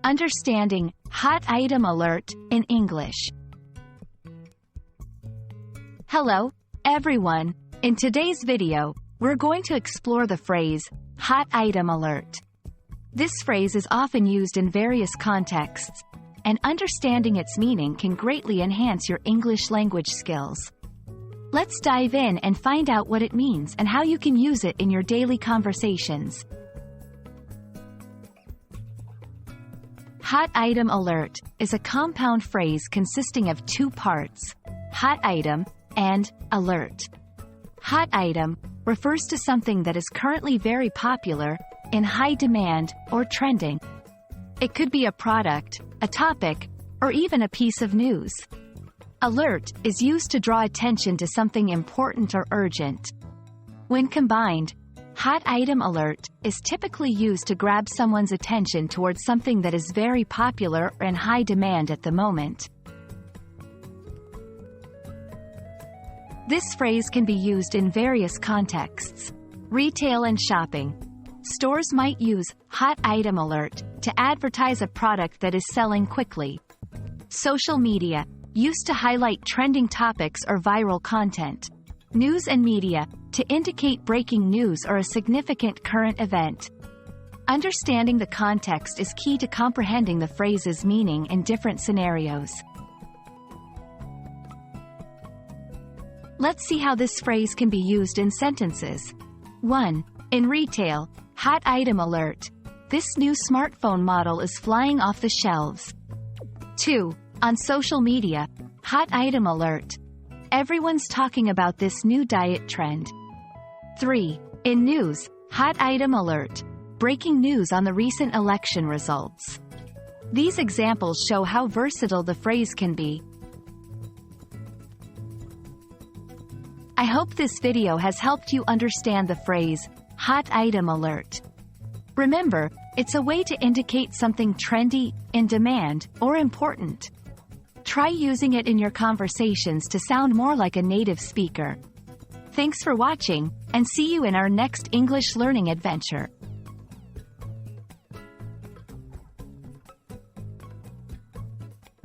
Understanding hot item alert in English. Hello, everyone. In today's video, we're going to explore the phrase, hot item alert. This phrase is often used in various contexts, and understanding its meaning can greatly enhance your English language skills. Let's dive in and find out what it means and how you can use it in your daily conversations. Hot item alert is a compound phrase consisting of two parts, hot item and alert. Hot item refers to something that is currently very popular, in high demand, or trending. It could be a product, a topic, or even a piece of news. Alert is used to draw attention to something important or urgent. When combined, hot item alert is typically used to grab someone's attention towards something that is very popular or in high demand at the moment. This phrase can be used in various contexts. Retail and shopping. Stores might use hot item alert to advertise a product that is selling quickly. Social media, used to highlight trending topics or viral content. News and media, to indicate breaking news or a significant current event. Understanding the context is key to comprehending the phrase's meaning in different scenarios. Let's see how this phrase can be used in sentences. 1. In retail, hot item alert. This new smartphone model is flying off the shelves. 2. On social media, hot item alert. Everyone's talking about this new diet trend. 3. In news, hot item alert. Breaking news on the recent election results. These examples show how versatile the phrase can be. I hope this video has helped you understand the phrase, hot item alert. Remember, it's a way to indicate something trendy, in demand, or important. Try using it in your conversations to sound more like a native speaker. Thanks for watching, and see you in our next English learning adventure.